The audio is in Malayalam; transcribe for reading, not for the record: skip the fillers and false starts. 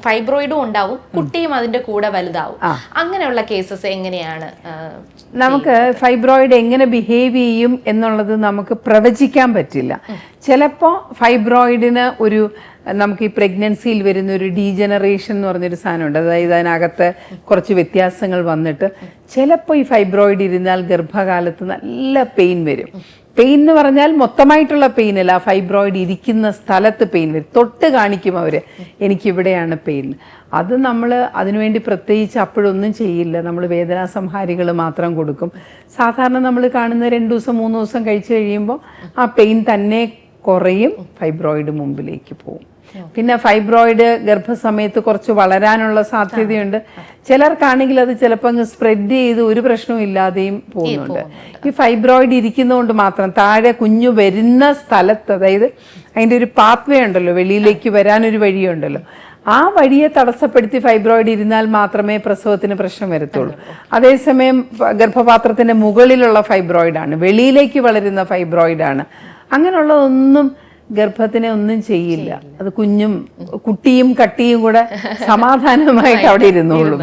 ഫൈബ്രോയിഡും ഉണ്ടാവും, കുട്ടിയും അതിന്റെ കൂടെ വലുതാവും. അങ്ങനെയുള്ള കേസസ് എങ്ങനെയാണ്? നമുക്ക് ഫൈബ്രോയിഡ് എങ്ങനെ ബിഹേവ് ചെയ്യും എന്നുള്ളത് നമുക്ക് പ്രവചിക്കാൻ പറ്റില്ല. ചിലപ്പോൾ ഫൈബ്രോയിഡിന് നമുക്ക് ഈ പ്രഗ്നൻസിയിൽ വരുന്ന ഒരു ഡീജനറേഷൻ എന്ന് പറഞ്ഞൊരു സാധനമുണ്ട്. അതായത് അതിനകത്ത് കുറച്ച് വ്യത്യാസങ്ങൾ വന്നിട്ട് ചിലപ്പോൾ ഈ ഫൈബ്രോയിഡ് ഇരുന്നാൽ ഗർഭകാലത്ത് നല്ല പെയിൻ വരും. പെയിൻ എന്ന് പറഞ്ഞാൽ മൊത്തമായിട്ടുള്ള പെയിൻ അല്ല, ഫൈബ്രോയിഡ് ഇരിക്കുന്ന സ്ഥലത്ത് പെയിൻ വരും. തൊട്ട് കാണിക്കും അവർ, എനിക്കിവിടെയാണ് പെയിൻ. അത് നമ്മൾ അതിനുവേണ്ടി പ്രത്യേകിച്ച് അപ്പോഴൊന്നും ചെയ്യില്ല. നമ്മൾ വേദനാ സംഹാരികൾ മാത്രം കൊടുക്കും. സാധാരണ നമ്മൾ കാണുന്ന 2 ദിവസം 3 ദിവസം കഴിച്ചു കഴിയുമ്പോൾ ആ പെയിൻ തന്നെ കുറയും, ഫൈബ്രോയിഡ് മുമ്പിലേക്ക് പോകും. പിന്നെ ഫൈബ്രോയിഡ് ഗർഭസമയത്ത് കുറച്ച് വളരാനുള്ള സാധ്യതയുണ്ട്. ചിലർക്കാണെങ്കിൽ അത് ചിലപ്പോൾ അങ്ങ് സ്പ്രെഡ് ചെയ്ത് ഒരു പ്രശ്നവും ഇല്ലാതെയും പോകുന്നുണ്ട്. ഈ ഫൈബ്രോയിഡ് ഇരിക്കുന്നതുകൊണ്ട് മാത്രം താഴെ കുഞ്ഞു വരുന്ന സ്ഥലത്ത്, അതായത് അതിൻ്റെ ഒരു പാത്വേ ഉണ്ടല്ലോ, വെളിയിലേക്ക് വരാനൊരു വഴിയുണ്ടല്ലോ, ആ വഴിയെ തടസ്സപ്പെടുത്തി ഫൈബ്രോയിഡ് ഇരുന്നാൽ മാത്രമേ പ്രസവത്തിന് പ്രശ്നം വരത്തുള്ളൂ. അതേസമയം ഗർഭപാത്രത്തിന്റെ മുകളിലുള്ള ഫൈബ്രോയിഡാണ്, വെളിയിലേക്ക് വളരുന്ന ഫൈബ്രോയിഡാണ്. അങ്ങനെയുള്ളതൊന്നും ഗർഭത്തിനെ ഒന്നും ചെയ്യില്ല. അത് കുട്ടിയും കട്ടിയും കൂടെ സമാധാനമായിട്ട് അവിടെ ഇരുന്നോളും.